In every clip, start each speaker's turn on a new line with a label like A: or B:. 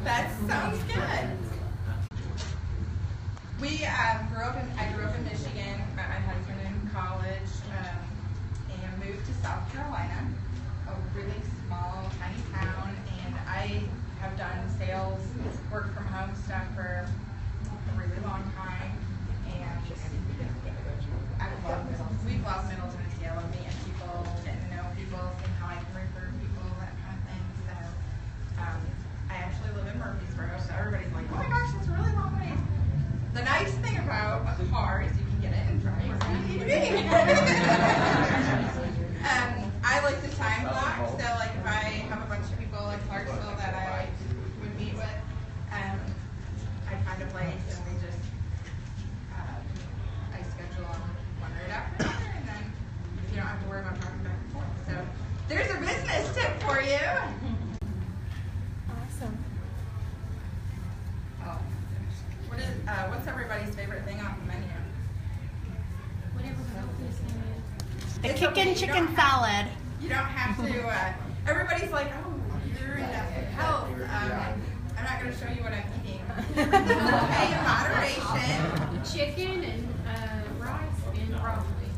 A: That sounds good. I grew up in Michigan, met my husband in college, and moved to South Carolina, a really small, tiny town, and I have done sales, work from home stuff for a really long time, and we love Middle Tennessee. I love meeting people, getting to know people, seeing how I can refer people, that kind of thing. So I actually live in Murfreesboro, so everybody's like, oh my gosh, that's a really long way. The nice thing about a car is you can get it and drive where you need to be. I like to time block, so like if I have a bunch of people in Clarksville that I would meet with, I find a place and we just, I schedule them one right after another, and then you don't have to worry about driving back and forth. So there's a business tip for you.
B: Awesome.
A: Oh, what's everybody's favorite thing on the menu?
B: Whatever the healthiest thing is.
C: The kickin' chicken salad.
A: You don't have to, everybody's like, oh, you're into health. I'm not going to show you what I'm eating. Everything's okay in moderation.
B: Chicken and rice and broccoli.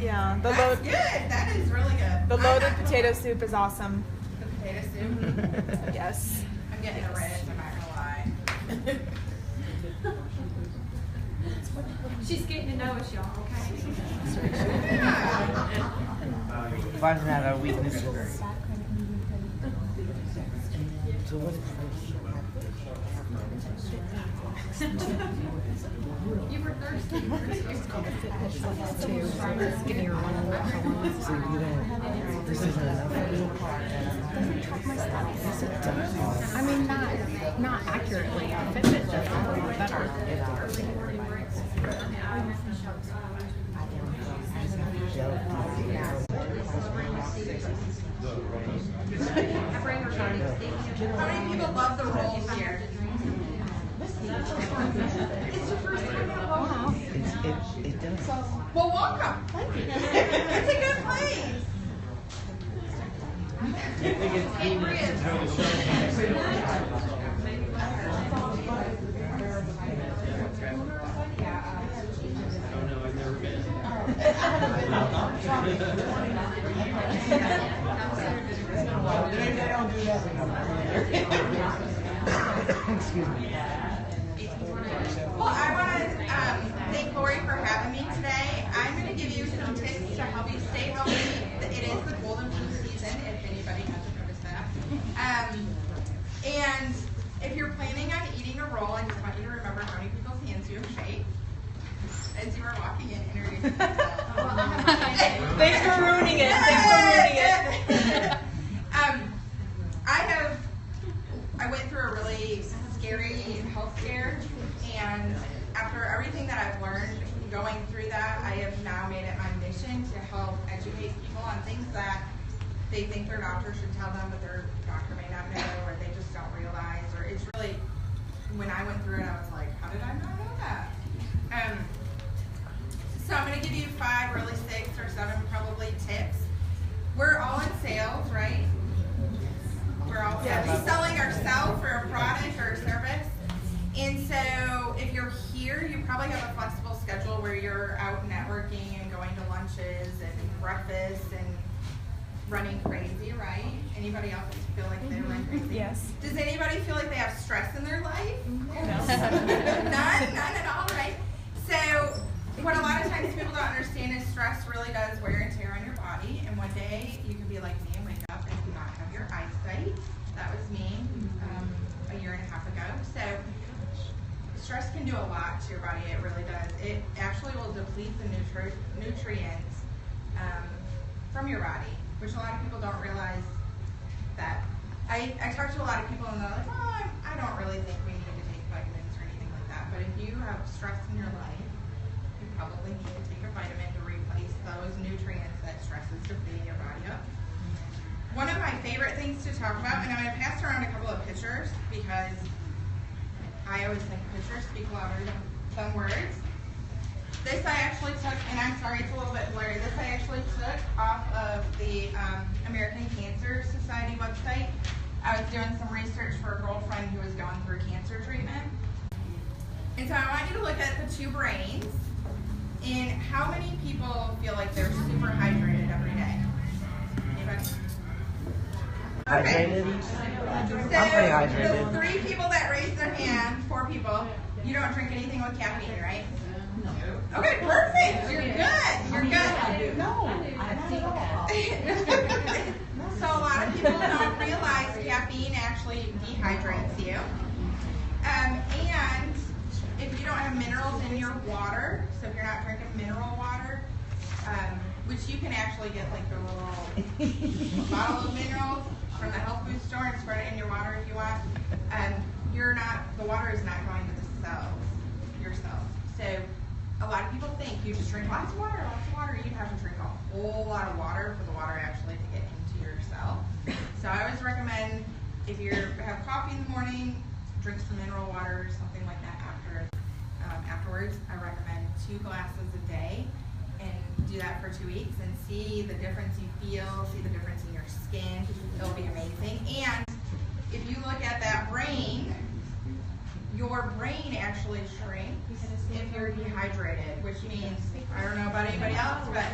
C: Yeah,
A: That's good. That is really good.
C: the loaded potato soup is awesome.
A: The potato soup.
C: Yes.
A: I'm getting a red, I'm not going to lie.
B: She's getting to know us, y'all, okay?
A: Yeah.
D: Finding out our weaknesses.
B: You were thirsty.
D: This isn't enough.
C: I mean, not accurately. Fitbit does a little better.
A: How many people love the rolls here? It's your first time at home.
D: It does.
A: Well, welcome. It's a good place.
D: Excuse me.
A: Well, I want to thank Laurie for having me today. I'm going to give you some tips to help you stay healthy. It is the golden flu season, if anybody hasn't noticed that. And if you're planning on eating a roll, I just want you to remember how many people's hands you have shake as you are walking in introducing yourself.
C: Thanks for ruining it. Thanks for ruining it.
A: I went through a really scary health scare, and after everything that I've learned going through that, I have now made it my mission to help educate people on things that they think their doctor should tell them, but their doctor may not know, or they just don't realize, or it's really, when I went through it, I was like, how did I not know that? So I'm going to give you 5, really 6 or 7 probably tips. We're all in sales, right? We're all selling ourselves for a product or a service. And so if you're here, you probably have a flexible schedule where you're out networking and going to lunches and breakfasts and running crazy, right? Anybody else feel like they're running crazy?
C: Yes.
A: Does anybody feel like they have stress in their life?
C: No.
A: None at all, right? So what a lot of times people don't understand is stress really does wear and tear on your body. And one day you can be like me and wake up and do not have your eyesight. That was me a year and a half ago. So stress can do a lot to your body. It really does. It actually will deplete the nutrients from your body, which a lot of people don't realize that. I talk to a lot of people and they're like, oh, I don't really think we need to take vitamins or anything like that. But if you have stress in your life, you probably need to take a vitamin to replace those nutrients that stress is depleting your body up. One of my favorite things to talk about, and I'm going to pass around a couple of pictures because I always think pictures speak louder than words. This I actually took, and I'm sorry it's a little bit blurry, this I actually took off of the American Cancer Society website. I was doing some research for a girlfriend who was going through cancer treatment. And so I want you to look at the two brains and how many people feel like they're super hydrated every day? Anybody?
D: Hydrated?
A: So
D: I'm pretty hydrated.
A: the 3 people that raised their hand, 4 people, you don't drink anything with caffeine, right? No. Okay, perfect. You're good. You're good.
D: No.
A: So a lot of people don't realize caffeine actually dehydrates you. And if you don't have minerals in your water, so if you're not drinking mineral water, which you can actually get like the little bottle of minerals from the health food store and spread it in your water if you want, the water is not going to the cells, your cells. So a lot of people think you just drink lots of water. You have to drink a whole lot of water for the water actually to get into your cell. So I always recommend if you have coffee in the morning, drink some mineral water or something like that afterwards. I recommend 2 glasses a day and do that for 2 weeks and see the difference you feel, see the difference in your skin. It'll be amazing. And if you look at that brain, your brain actually shrinks if you're dehydrated, which means, I don't know about anybody else, but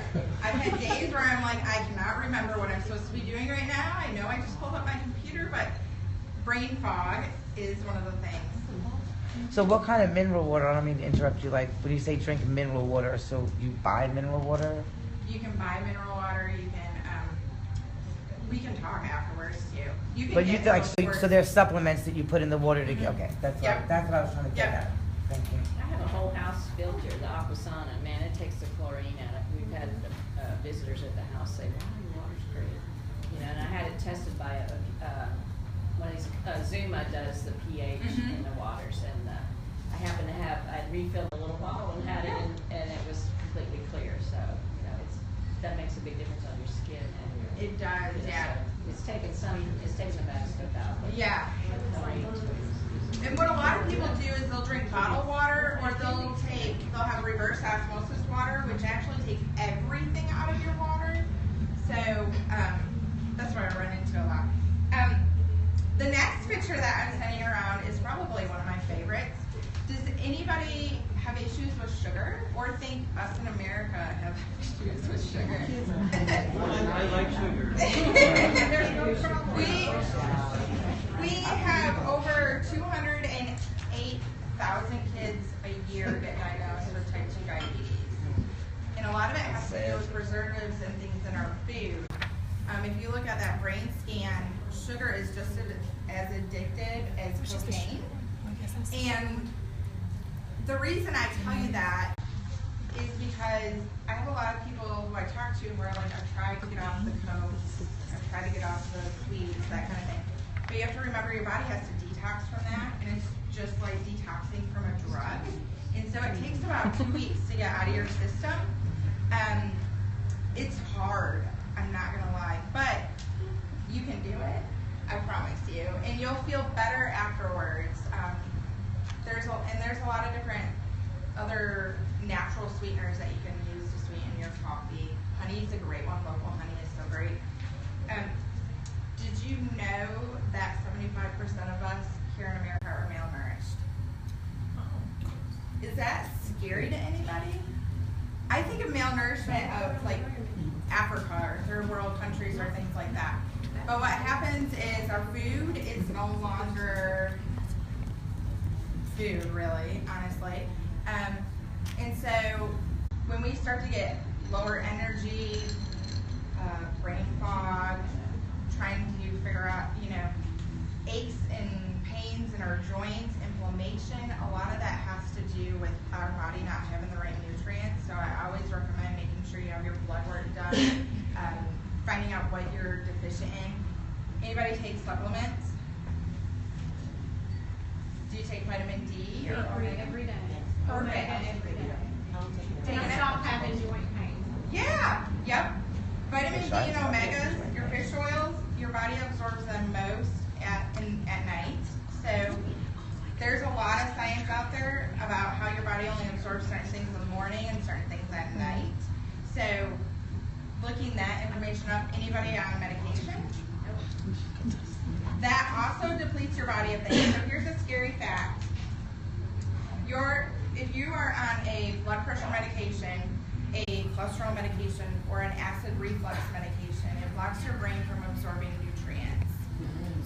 A: I've had days where I'm like, I cannot remember what I'm supposed to be doing right now. I know I just pulled up my computer, but brain fog is one of the things.
D: So what kind of mineral water, I don't mean to interrupt you, like when you say drink mineral water, so you buy mineral water?
A: You can buy mineral water, you can, we can talk afterwards too. You can
D: But you
A: get
D: like,
A: those
D: so there's supplements that you put in the water to get, okay, that's
A: Yep.
D: that's what I was trying to get
A: Yep.
D: at. Thank you.
E: I have a whole house filter, the Aquasana. Man, it takes the chlorine out of it. We've had visitors at the house say, wow, your water's great. You know, and I had it tested by one of these, Zuma does the pH in the waters. And I happened to I refilled a little bottle and had it, and it was completely clear. So, you know, that makes a big difference on your skin. And
A: It does, yeah.
E: So it's taking the bad stuff out.
A: Yeah. And what a lot of people do is they'll drink bottled water, or they'll have reverse osmosis water, which actually takes everything out of your water. So that's what I run into a lot. The next picture that I'm sending around is probably one of my favorites. Does anybody have issues with sugar, or think us in America have issues with sugar?
F: I like sugar.
A: We have over 208,000 kids a year get diagnosed with type 2 diabetes. And a lot of it has to do with preservatives and things in our food. If you look at that brain scan, sugar is just as addictive as cocaine. And the reason I tell you that is because I have a lot of people who I talk to where like I've tried to get off the coke, I've tried to get off the sweets, that kind of thing. But you have to remember your body has to detox from that, and it's just like detoxing from a drug. And so it takes about 2 weeks to get out of your system. It's hard, I'm not gonna lie, but you can do it, I promise you, and you'll feel better afterwards. There's a lot of different other natural sweeteners that you can use to sweeten your coffee. Honey is a great one. Local honey is so great. Did you know that 75% of us here in America are malnourished? Is that scary to anybody? I think of malnourishment of like Africa or third world countries or things like that. But what happens is our food is no longer food, really, honestly. And so when we start to get lower energy, brain fog, trying to figure out, aches and pains in our joints, inflammation, a lot of that has to do with our body not having the right nutrients. So I always recommend making sure you have your blood work done, finding out what you're deficient in. Anybody take supplements? Do you take vitamin D or omega?
B: Every day.
A: Perfect.
B: Every day.
A: Taking
B: And I
A: it?
B: stopped having joint pain.
A: Yeah, yep. Vitamin D and omegas, your fish oils, your body absorbs them most at night. So there's a lot of science out there about how your body only absorbs certain things in the morning and certain things at night. So looking that information up, anybody on medication? that also depletes your body of things. So here's a scary fact. If you are on a blood pressure medication, a cholesterol medication, or an acid reflux medication, it blocks your brain from absorbing nutrients.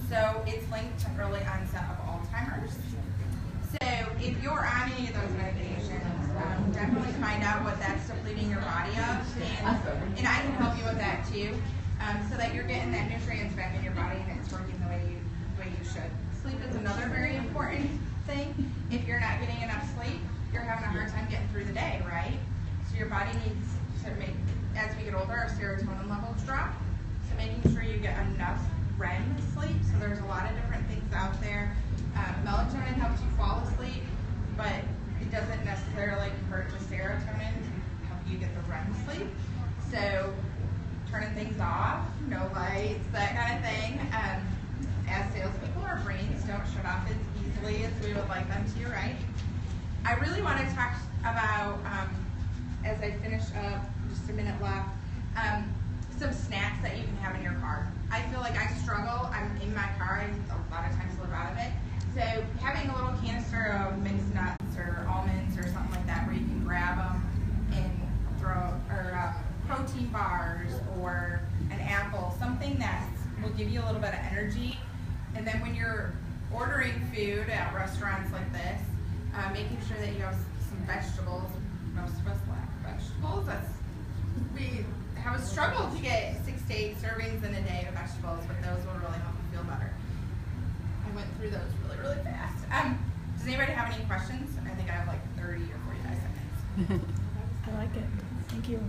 A: So it's linked to early onset of Alzheimer's. So if you're on any of those medications, definitely find out what that's depleting your body of, and I can help you with that too, so that you're getting that nutrients back in your body and it's working the way you should. Sleep is another very important thing. If you're not getting enough sleep, you're having a hard time getting through the day, right? So your body needs to make, as we get older, our serotonin levels drop. So making sure you get enough REM sleep. So there's a lot of different things out there. Melatonin helps you fall asleep, but it doesn't necessarily convert to serotonin to help you get the REM sleep. So turning things off, no lights, that kind of thing. As salespeople, our brains don't shut off as easily as we would like them to, right? I really want to talk about, as I finish up, just a minute left, some snacks that you can have in your car. I feel like I struggle. I'm in my car. I a lot of times live out of it. So having a little canister of mixed nuts or almonds or something like that where you can grab them and throw, or protein bars or an apple, something that will give you a little bit of energy. And then when you're ordering food at restaurants like this, making sure that you have some vegetables. Most of us lack vegetables. We have a struggle to get 6 to 8 servings in a day of vegetables, but those will really help you feel better. I went through those really fast. Does anybody have any questions? I think I have like 30 or 45 seconds.
C: I like it. Thank you.